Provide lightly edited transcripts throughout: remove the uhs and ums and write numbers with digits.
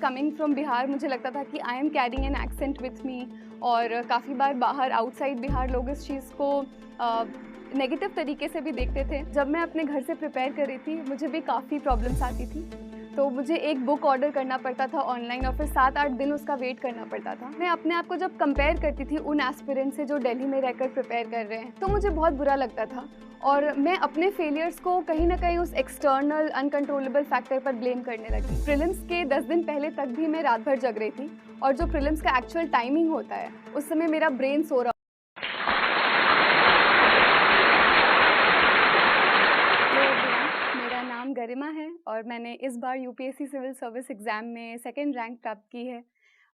Coming from Bihar मुझे लगता था कि I am carrying an accent with me, और काफ़ी बार बाहर आउटसाइड बिहार लोग इस चीज़ को नेगेटिव तरीके से भी देखते थे। जब मैं अपने घर से प्रिपेयर कर रही थी मुझे भी काफ़ी प्रॉब्लम्स आती थी, तो मुझे एक बुक ऑर्डर करना पड़ता था ऑनलाइन और फिर 7-8 दिन उसका वेट करना पड़ता था। मैं अपने आप को जब कंपेयर करती थी उन एस्पिरेंट से जो दिल्ली में रहकर प्रिपेयर कर रहे हैं, तो मुझे बहुत बुरा लगता था और मैं अपने फेलियर्स को कहीं ना कहीं उस एक्सटर्नल अनकंट्रोलेबल फैक्टर पर ब्लेम करने लगी। प्रीलिम्स के 10 दिन पहले तक भी मैं रात भर जग रही थी और जो प्रीलिम्स का एक्चुअल टाइमिंग होता है उस समय मेरा ब्रेन सो रहा। मेरा नाम गरिमा है और मैंने इस बार यूपीएससी सिविल सर्विस एग्ज़ाम में सेकंड रैंक प्राप्त की है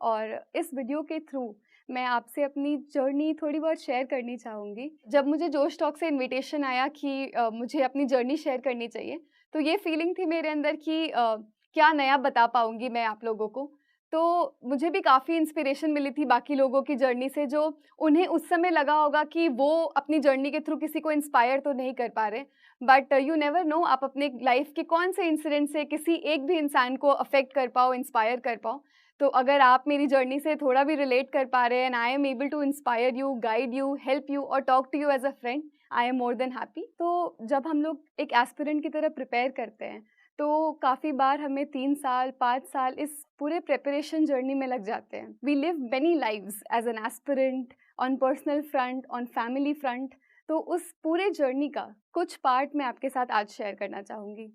और इस वीडियो के थ्रू मैं आपसे अपनी जर्नी थोड़ी बहुत शेयर करनी चाहूँगी। जब मुझे जोश टॉक से इनविटेशन आया कि मुझे अपनी जर्नी शेयर करनी चाहिए, तो ये फीलिंग थी मेरे अंदर कि क्या नया बता पाऊँगी मैं आप लोगों को। तो मुझे भी काफ़ी इंस्पिरेशन मिली थी बाकी लोगों की जर्नी से, जो उन्हें उस समय लगा होगा कि वो अपनी जर्नी के थ्रू किसी को इंस्पायर तो नहीं कर पा रहे, बट यू नेवर नो, आप अपने लाइफ के कौन से इंसिडेंट से किसी एक भी इंसान को अफेक्ट कर पाओ, इंस्पायर कर पाओ। तो अगर आप मेरी जर्नी से थोड़ा भी रिलेट कर पा रहे हैं and I am able to inspire you, guide you, help you और talk to you as a friend, I am more than happy. तो जब हम लोग एक एस्पिरेंट की तरह प्रिपेयर करते हैं तो काफ़ी बार हमें 3 साल 5 साल इस पूरे प्रिपरेशन जर्नी में लग जाते हैं। We live many lives as an aspirant, on personal front, on family front. तो उस पूरे जर्नी का कुछ पार्ट मैं आपके साथ आज शेयर करना चाहूँगी।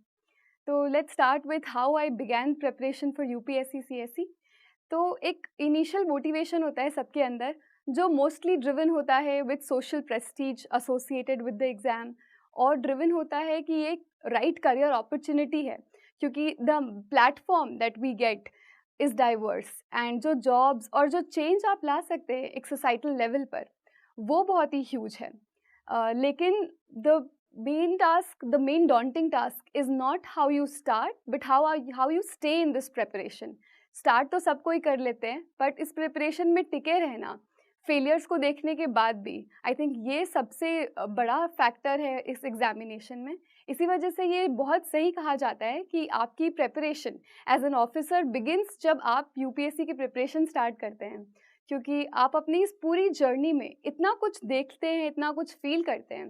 तो let's start with how I began preparation for UPSC CSC. तो एक इनिशियल मोटिवेशन होता है सबके अंदर, जो मोस्टली ड्रिवन होता है with social prestige associated with the exam, और ड्रिवन होता है कि ये राइट करियर अपॉर्चुनिटी है, क्योंकि the platform that we get is diverse and जो जॉब्स और जो चेंज आप ला सकते हैं एक सोसाइटल लेवल पर, वो बहुत ही ह्यूज है। लेकिन the main daunting task is not how you start but how you stay in this preparation. Start तो सब कोई कर लेते हैं, बट इस प्रिपरेशन में टिके रहना फेलियर्स को देखने के बाद भी, आई थिंक ये सबसे बड़ा फैक्टर है इस एग्जामिनेशन में। इसी वजह से ये बहुत सही कहा जाता है कि आपकी preparation as an officer begins जब आप यूपीएससी की प्रिपरेशन स्टार्ट करते हैं, क्योंकि आप अपनी इस पूरी जर्नी में इतना कुछ देखते हैं, इतना कुछ फील करते हैं,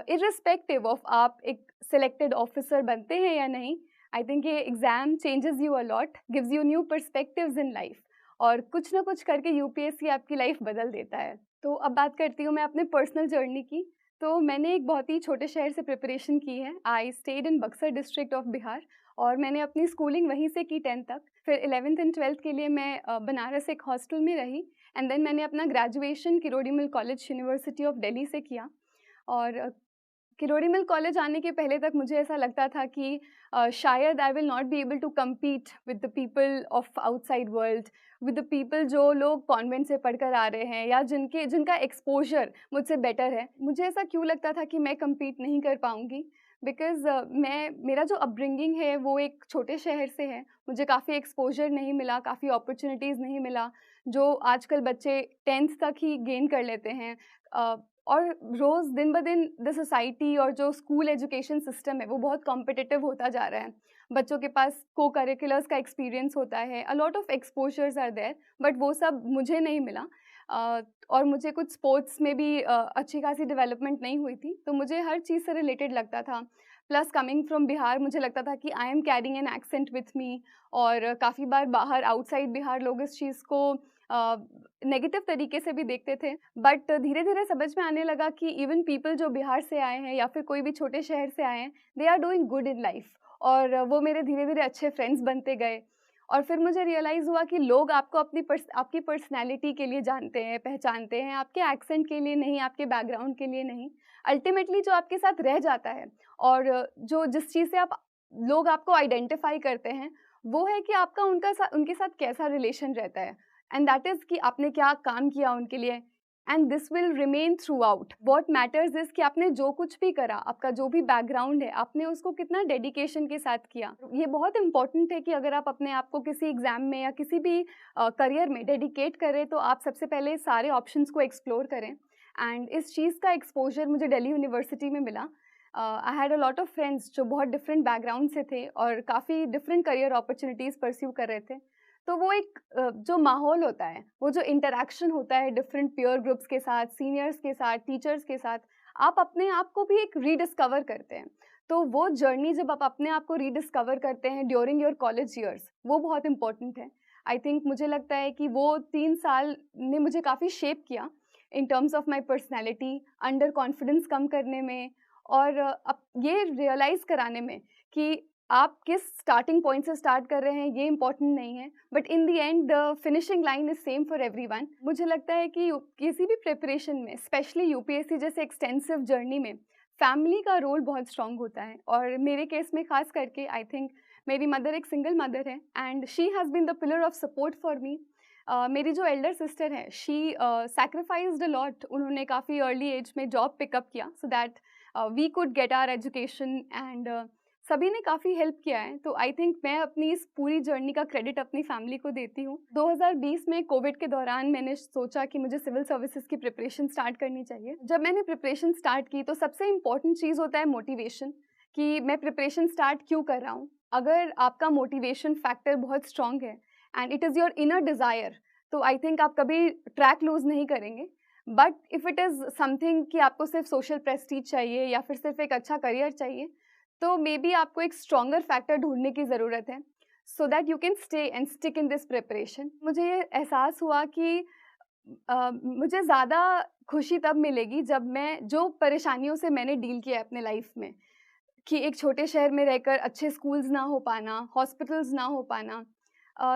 इर्रिस्पेक्टिव ऑफ आप एक सिलेक्टेड ऑफिसर बनते हैं या नहीं। आई थिंक ये exam changes you a lot, gives you new perspectives in life, और कुछ ना कुछ करके यूपीएससी आपकी लाइफ बदल देता है। तो अब बात करती हूँ मैं अपने पर्सनल जर्नी की। तो मैंने एक बहुत ही छोटे शहर से प्रिपरेशन की है। I stayed in Buxar district of Bihar, और मैंने अपनी स्कूलिंग वहीं से की 10th तक। फिर 11th एंड 12th के लिए मैं बनारस एक हॉस्टल में रही, एंड देन मैंने अपना graduation Kirori Mal college university of Delhi से किया। और किरोड़ी मिल कॉलेज आने के पहले तक मुझे ऐसा लगता था कि शायद I will not be able to compete with the people of outside world, with the people जो लोग कॉन्वेंट से पढ़कर आ रहे हैं या जिनका एक्सपोजर मुझसे बेटर है। मुझे ऐसा क्यों लगता था कि मैं कम्पीट नहीं कर पाऊँगी, बिकॉज़ मेरा जो अपब्रिंगिंग है वो एक छोटे शहर से है। मुझे काफ़ी एक्सपोजर नहीं मिला, काफ़ी अपॉर्चुनिटीज़ नहीं मिला, जो आजकल बच्चे 10th तक ही गेन कर लेते हैं। और रोज़ दिन ब दिन द सोसाइटी और जो स्कूल एजुकेशन सिस्टम है वो बहुत कॉम्पिटिटिव होता जा रहा है। बच्चों के पास को करिकुलर्स का एक्सपीरियंस होता है, a lot of exposures are there, but वो सब मुझे नहीं मिला। और मुझे कुछ स्पोर्ट्स में भी अच्छी खासी डेवलपमेंट नहीं हुई थी, तो मुझे हर चीज़ से रिलेटेड लगता था। प्लस कमिंग फ्रॉम बिहार मुझे लगता था कि I am carrying an accent with me, और काफ़ी बार बाहर आउटसाइड बिहार लोग इस चीज़ को नेगेटिव तरीके से भी देखते थे। बट धीरे धीरे समझ में आने लगा कि इवन पीपल जो बिहार से आए हैं या फिर कोई भी छोटे शहर से आए हैं, they are doing good in life, और वो मेरे धीरे धीरे अच्छे फ्रेंड्स बनते गए। और फिर मुझे रियलाइज़ हुआ कि लोग आपको आपकी पर्सनैलिटी के लिए जानते हैं, पहचानते हैं, आपके एक्सेंट के लिए नहीं, आपके बैकग्राउंड के लिए नहीं। अल्टीमेटली जो आपके साथ रह जाता है और जो जिस चीज़ से लोग आपको आइडेंटिफाई करते हैं, वो है कि आपका उनके साथ कैसा रिलेशन रहता है, एंड दैट इज़ कि आपने क्या काम किया उनके लिए, and this will remain through out. What matters is कि आपने जो कुछ भी करा, आपका जो भी बैकग्राउंड है, आपने उसको कितना डेडिकेशन के साथ किया। ये बहुत इंपॉर्टेंट है कि अगर आप अपने आप को किसी एग्ज़ाम में या किसी भी करियर में डेडिकेट करें, तो आप सबसे पहले सारे ऑप्शंस को एक्सप्लोर करें। एंड इस चीज़ का एक्सपोजर मुझे दिल्ली यूनिवर्सिटी में मिला। I had a lot of friends जो बहुत डिफरेंट बैकग्राउंड से थे और काफ़ी डिफरेंट करियर अपॉर्चुनिटीज़ परस्यू कर रहे थे। तो वो एक जो माहौल होता है, वो जो इंटरैक्शन होता है डिफरेंट पीयर ग्रुप्स के साथ, सीनियर्स के साथ, टीचर्स के साथ, आप अपने आप को भी एक रीडिस्कवर करते हैं। तो वो जर्नी जब आप अपने आप को रीडिस्कवर करते हैं ड्यूरिंग योर कॉलेज ईयर्स, वो बहुत इंपॉर्टेंट है। आई थिंक मुझे लगता है कि वो 3 साल ने मुझे काफ़ी शेप किया in terms of my personality, under confidence कम करने में और अब ये रियलाइज़ कराने में कि आप किस स्टार्टिंग पॉइंट से स्टार्ट कर रहे हैं ये इम्पोर्टेंट नहीं है, but in the end the finishing line is same for everyone. मुझे लगता है कि किसी भी प्रिपरेशन में, स्पेशली यूपीएससी जैसे एक्सटेंसिव जर्नी में, फैमिली का रोल बहुत स्ट्रांग होता है। और मेरे केस में खास करके आई थिंक मेरी मदर एक सिंगल मदर है and she has been the pillar of support for me. मेरी जो एल्डर सिस्टर है, शी सैक्रिफाइस्ड अ लॉट। उन्होंने काफ़ी अर्ली एज में जॉब पिकअप किया so that we could get our education and सभी ने काफ़ी हेल्प किया है। तो आई थिंक मैं अपनी इस पूरी जर्नी का क्रेडिट अपनी फैमिली को देती हूँ। 2020 में कोविड के दौरान मैंने सोचा कि मुझे सिविल सर्विसेज की प्रिपरेशन स्टार्ट करनी चाहिए। जब मैंने प्रिपरेशन स्टार्ट की तो सबसे इम्पॉर्टेंट चीज़ होता है मोटिवेशन, कि मैं प्रिपरेशन स्टार्ट क्यों कर रहा हूँ। अगर आपका मोटिवेशन फैक्टर बहुत स्ट्रॉन्ग है and it is your inner desire, तो आई थिंक आप कभी ट्रैक लूज़ नहीं करेंगे। But if it is something कि आपको सिर्फ सोशल प्रेस्टीज चाहिए या फिर सिर्फ एक अच्छा करियर चाहिए, तो मे बी आपको एक स्ट्रॉन्गर फैक्टर ढूंढने की ज़रूरत है so that you can stay and stick in this preparation. मुझे ये एहसास हुआ कि मुझे ज़्यादा खुशी तब मिलेगी जब मैं जो परेशानियों से मैंने डील किया अपने लाइफ में, कि एक छोटे शहर में रहकर अच्छे स्कूल्स ना हो पाना, हॉस्पिटल्स ना हो पाना,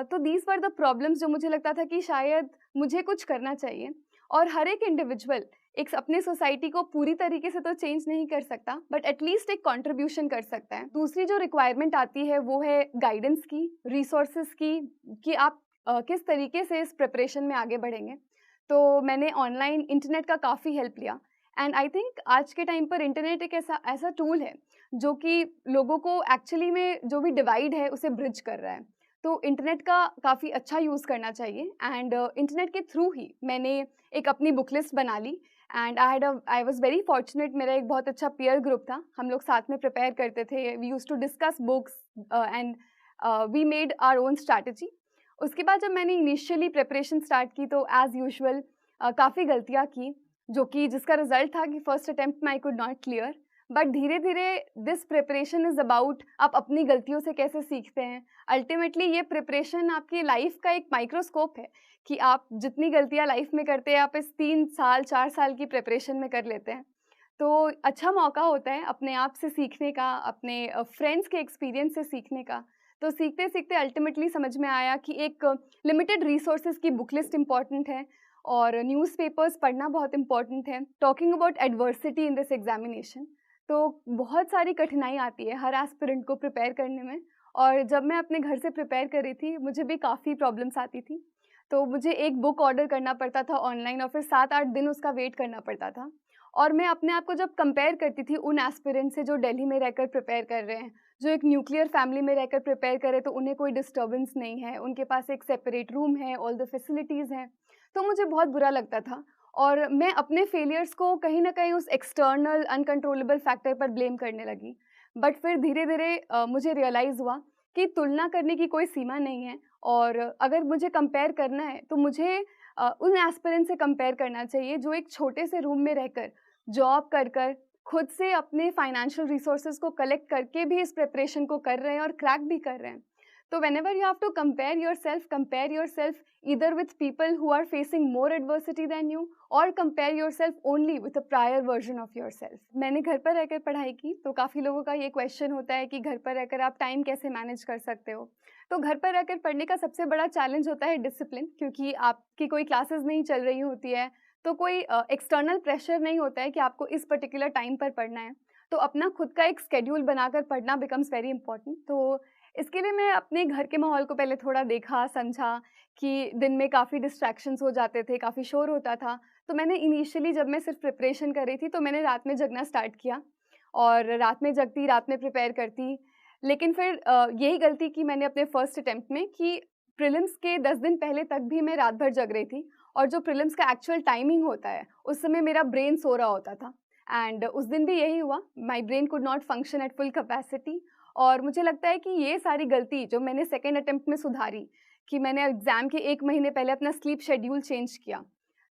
तो दीज वर द प्रॉब्लम्स जो मुझे लगता था कि शायद मुझे कुछ करना चाहिए। और हर एक इंडिविजुअल एक अपने सोसाइटी को पूरी तरीके से तो चेंज नहीं कर सकता, बट एटलीस्ट एक कंट्रीब्यूशन कर सकता है। दूसरी जो रिक्वायरमेंट आती है वो है गाइडेंस की, रिसोर्सेज की, कि आप किस तरीके से इस प्रिपरेशन में आगे बढ़ेंगे। तो मैंने ऑनलाइन इंटरनेट का काफ़ी हेल्प लिया एंड आई थिंक आज के टाइम पर इंटरनेट एक ऐसा टूल है जो कि लोगों को एक्चुअली में जो भी डिवाइड है उसे ब्रिज कर रहा है। तो इंटरनेट का काफ़ी अच्छा यूज़ करना चाहिए एंड इंटरनेट के थ्रू ही मैंने एक अपनी बुक लिस्ट बना ली and I was very fortunate. मेरा एक बहुत अच्छा पीयर ग्रुप था, हम लोग साथ में प्रिपेयर करते थे, we used to discuss books and we made our own strategy. उसके बाद जब मैंने इनिशियली प्रिपरेशन स्टार्ट की तो एज़ यूजुअल काफ़ी गलतियाँ की, जो कि जिसका रिजल्ट था कि फर्स्ट अटेम्प्ट में I could not clear. But धीरे धीरे दिस प्रिपरेशन इज़ अबाउट आप अपनी गलतियों से कैसे सीखते हैं। अल्टीमेटली ये प्रिपरेशन आपकी लाइफ का एक माइक्रोस्कोप है कि आप जितनी गलतियां लाइफ में करते हैं आप इस 3 साल 4 साल की प्रिपरेशन में कर लेते हैं। तो अच्छा मौका होता है अपने आप से सीखने का, अपने फ्रेंड्स के एक्सपीरियंस से सीखने का। तो सीखते सीखते अल्टीमेटली समझ में आया कि एक लिमिटेड रिसोर्सेज की बुक लिस्ट इम्पॉर्टेंट है और न्यूज़पेपर्स पढ़ना बहुत इम्पॉर्टेंट है। Talking about adversity in this examination, तो बहुत सारी कठिनाई आती है हर एस्पिरेंट को प्रिपेयर करने में। और जब मैं अपने घर से प्रिपेयर कर रही थी मुझे भी काफ़ी प्रॉब्लम्स आती थी। तो मुझे एक बुक ऑर्डर करना पड़ता था ऑनलाइन और फिर 7-8 दिन उसका वेट करना पड़ता था। और मैं अपने आप को जब कंपेयर करती थी उन एस्पिरेंट से जो दिल्ली में रहकर प्रिपेयर कर रहे हैं, जो एक न्यूक्लियर फैमिली में रहकर प्रिपेयर कर रहे हैं, तो उन्हें कोई डिस्टर्बेंस नहीं है, उनके पास एक सेपरेट रूम है, ऑल द फैसिलिटीज़ हैं। तो मुझे बहुत बुरा लगता था और मैं अपने फेलियर्स को कहीं न कहीं उस एक्सटर्नल अनकंट्रोलेबल फैक्टर पर ब्लेम करने लगी। बट फिर धीरे-धीरे मुझे रियलाइज़ हुआ कि तुलना करने की कोई सीमा नहीं है और अगर मुझे कंपेयर करना है तो मुझे उन एस्पिरेंट से कंपेयर करना चाहिए जो एक छोटे से रूम में रहकर जॉब कर खुद से अपने फाइनेंशियल रिसोर्सेज को कलेक्ट करके भी इस प्रिपरेशन को कर रहे हैं और क्रैक भी कर रहे हैं। तो whenever you have to compare yourself either with people who are facing more adversity than you or compare yourself only with a prior version of yourself। मैंने घर पर रहकर पढ़ाई की तो काफ़ी लोगों का ये क्वेश्चन होता है कि घर पर रहकर आप टाइम कैसे मैनेज कर सकते हो। तो घर पर रहकर पढ़ने का सबसे बड़ा चैलेंज होता है डिसिप्लिन, क्योंकि आपकी कोई क्लासेस नहीं चल रही होती है, तो कोई एक्सटर्नल प्रेशर नहीं होता है कि आपको इस पर्टिकुलर टाइम पर पढ़ना है। तो अपना खुद का एक स्केड्यूल बनाकर पढ़ना बिकम्स वेरी इंपॉर्टेंट। तो इसके लिए मैं अपने घर के माहौल को पहले थोड़ा देखा, समझा कि दिन में काफ़ी डिस्ट्रैक्शंस हो जाते थे, काफ़ी शोर होता था। तो मैंने इनिशियली जब मैं सिर्फ प्रिपरेशन कर रही थी तो मैंने रात में जगना स्टार्ट किया और रात में जगती, रात में प्रिपेयर करती। लेकिन फिर यही गलती की मैंने अपने फर्स्ट अटेम्प्ट में कि प्रीलिम्स के 10 दिन पहले तक भी मैं रात भर जग रही थी और जो प्रीलिम्स का एक्चुअल टाइमिंग होता है उस समय मेरा ब्रेन सो रहा होता था एंड उस दिन भी यही हुआ, my brain could not function at full capacity. और मुझे लगता है कि ये सारी गलती जो मैंने सेकेंड अटेम्प्ट में सुधारी, कि मैंने एग्ज़ाम के 1 महीने पहले अपना स्लीप शेड्यूल चेंज किया,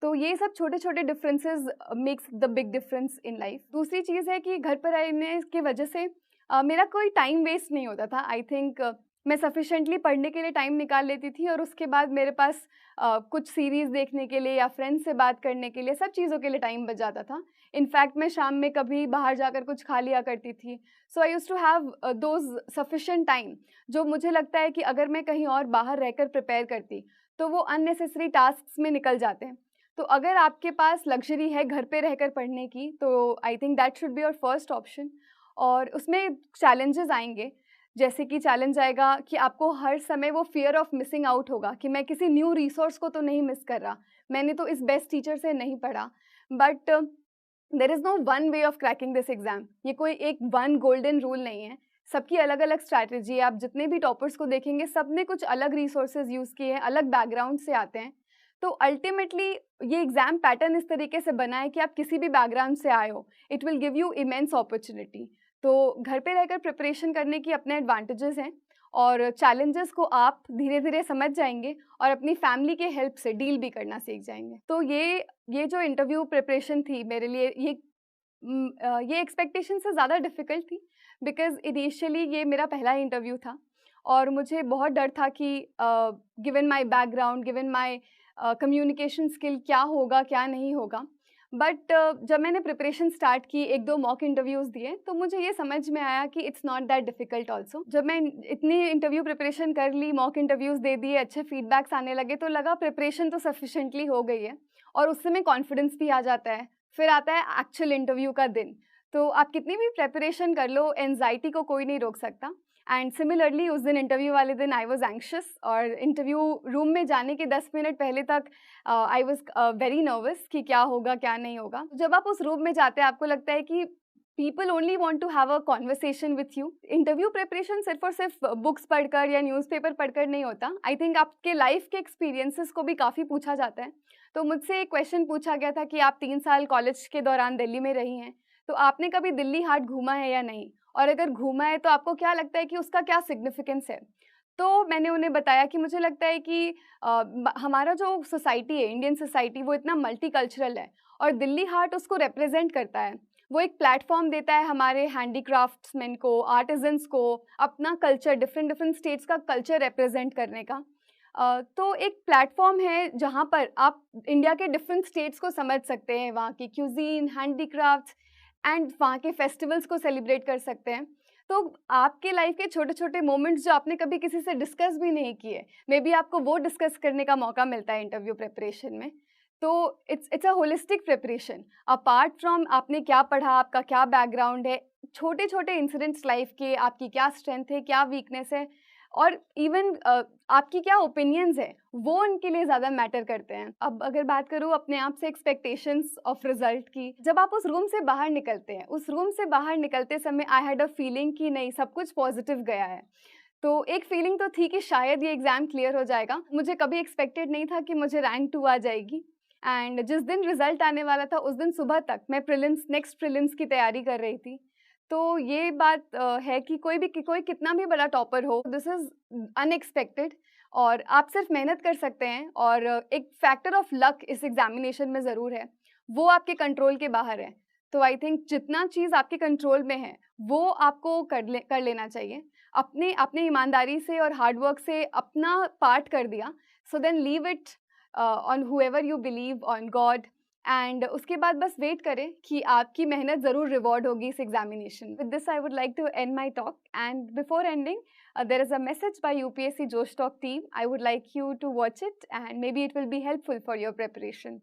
तो ये सब छोटे छोटे differences makes the big difference in life. दूसरी चीज़ है कि घर पर रहने की वजह से मेरा कोई टाइम वेस्ट नहीं होता था। आई थिंक मैं सफिशेंटली पढ़ने के लिए टाइम निकाल लेती थी, और उसके बाद मेरे पास कुछ सीरीज़ देखने के लिए या फ्रेंड्स से बात करने के लिए, सब चीज़ों के लिए टाइम बच जाता था। इनफैक्ट मैं शाम में कभी बाहर जाकर कुछ खा लिया करती थी। So I used to have those sufficient time, जो मुझे लगता है कि अगर मैं कहीं और बाहर रहकर प्रिपेयर करती तो वो अननेसेसरी टास्क्स में निकल जाते हैं। तो अगर आपके पास लग्जरी है घर पे रहकर पढ़ने की, तो I think that should be your first option. और उसमें चैलेंजेस आएंगे, जैसे कि चैलेंज आएगा कि आपको हर समय वो फियर ऑफ मिसिंग आउट होगा कि मैं किसी न्यू रिसोर्स को तो नहीं मिस कर रहा, मैंने तो इस बेस्ट टीचर से नहीं पढ़ा। But there is no one way of cracking this exam. ये कोई एक वन गोल्डन रूल नहीं है, सबकी अलग अलग स्ट्रैटेजी है। आप जितने भी टॉपर्स को देखेंगे, सब ने कुछ अलग रिसोर्सेज यूज़ किए हैं, अलग बैकग्राउंड से आते हैं। तो अल्टीमेटली ये एग्ज़ाम पैटर्न इस तरीके से बना है कि आप किसी भी बैकग्राउंड से आए हो, it will give you immense opportunity. तो घर पे रहकर प्रिपरेशन करने की अपने एडवांटेजेस हैं, और चैलेंजेस को आप धीरे धीरे समझ जाएंगे और अपनी फैमिली के हेल्प से डील भी करना सीख जाएंगे। तो ये जो इंटरव्यू प्रिपरेशन थी मेरे लिए, ये एक्सपेक्टेशन से ज़्यादा डिफ़िकल्ट थी, बिकॉज़ इनिशियली ये मेरा पहला इंटरव्यू था, और मुझे बहुत डर था कि given my background, given my communication skill, क्या होगा क्या नहीं होगा। बट जब मैंने प्रिपरेशन स्टार्ट की, 1-2 मॉक इंटरव्यूज़ दिए, तो मुझे ये समझ में आया कि it's not that difficult also. जब मैं इतनी इंटरव्यू प्रिपरेशन कर ली, मॉक इंटरव्यूज़ दे दिए, अच्छे फीडबैक्स आने लगे, तो लगा प्रिपरेशन तो सफिशिएंटली हो गई है, और उससे में कॉन्फिडेंस भी आ जाता है। फिर आता है एक्चुअल इंटरव्यू का दिन, तो आप कितनी भी प्रिपरेशन कर लो, एंग्जाइटी को कोई नहीं रोक सकता। एंड सिमिलरली उस दिन इंटरव्यू वाले दिन आई वाज एंग्शियस, और इंटरव्यू रूम में जाने के 10 मिनट पहले तक आई वाज वेरी नर्वस कि क्या होगा क्या नहीं होगा। जब आप उस रूम में जाते हैं, आपको लगता है कि people only want to have a conversation with you. Interview preparation सिर्फ और सिर्फ बुक्स पढ़कर या न्यूज़पेपर पढ़कर नहीं होता। आई थिंक आपके लाइफ के एक्सपीरियंसेस को भी काफ़ी पूछा जाता है। तो मुझसे एक क्वेश्चन पूछा गया था कि आप 3 साल कॉलेज के दौरान दिल्ली में रही हैं, तो आपने कभी दिल्ली हाट घूमा है या नहीं? और अगर घूमा है तो आपको क्या लगता है कि उसका क्या सिग्निफिकेंस है? तो मैंने उन्हें बताया कि मुझे लगता है कि हमारा जो सोसाइटी है, इंडियन सोसाइटी, वो इतना मल्टीकल्चरल है, और दिल्ली हाट उसको रिप्रेजेंट करता है। वो एक प्लेटफॉर्म देता है हमारे हैंडीक्राफ्ट्समैन को, आर्टिजन्स को, अपना कल्चर, डिफरेंट डिफरेंट स्टेट्स का कल्चर रिप्रेजेंट करने का। तो एक प्लेटफॉर्म है जहाँ पर आप इंडिया के डिफरेंट स्टेट्स को समझ सकते हैं, वहाँ की क्यूजीन, हैंडीक्राफ्ट्स एंड वहाँ के फेस्टिवल्स को सेलिब्रेट कर सकते हैं। तो आपके लाइफ के छोटे छोटे मोमेंट्स जो आपने कभी किसी से डिस्कस भी नहीं किए, मे बी आपको वो डिस्कस करने का मौका मिलता है इंटरव्यू प्रिपरेशन में। तो it's a holistic preparation. Apart from आपने क्या पढ़ा, आपका क्या बैकग्राउंड है, छोटे छोटे इंसिडेंट्स लाइफ के, आपकी क्या स्ट्रेंथ है, क्या वीकनेस है, और इवन आपकी क्या ओपिनियंस है, वो उनके लिए ज़्यादा मैटर करते हैं। अब अगर बात करूँ अपने आप से एक्सपेक्टेशंस ऑफ रिजल्ट की, जब आप उस रूम से बाहर निकलते हैं, उस रूम से बाहर निकलते समय आई हैड अ फीलिंग कि नहीं, सब कुछ पॉजिटिव गया है। तो एक फीलिंग तो थी कि शायद ये एग्ज़ाम क्लियर हो जाएगा। मुझे कभी एक्सपेक्टेड नहीं था कि मुझे रैंक 2 आ जाएगी। एंड जिस दिन रिजल्ट आने वाला था, उस दिन सुबह तक मैं नेक्स्ट प्रीलिम्स की तैयारी कर रही थी। तो ये बात है कि कोई कितना भी बड़ा टॉपर हो, दिस इज़ अनएक्सपेक्टेड, और आप सिर्फ मेहनत कर सकते हैं, और एक फैक्टर ऑफ लक इस एग्जामिनेशन में ज़रूर है, वो आपके कंट्रोल के बाहर है। तो आई थिंक जितना चीज़ आपके कंट्रोल में है, वो आपको कर लेना चाहिए। अपने ईमानदारी से और हार्डवर्क से अपना पार्ट कर दिया, so then leave it on whoever you believe, on God, and उसके बाद बस वेट करें कि आपकी मेहनत ज़रूर रिवॉर्ड होगी इस examination. With this I would like to and my talk, and before ending there is a message by UPSC Josh Talk team. I would like you to watch it, and maybe it will be helpful for your preparation.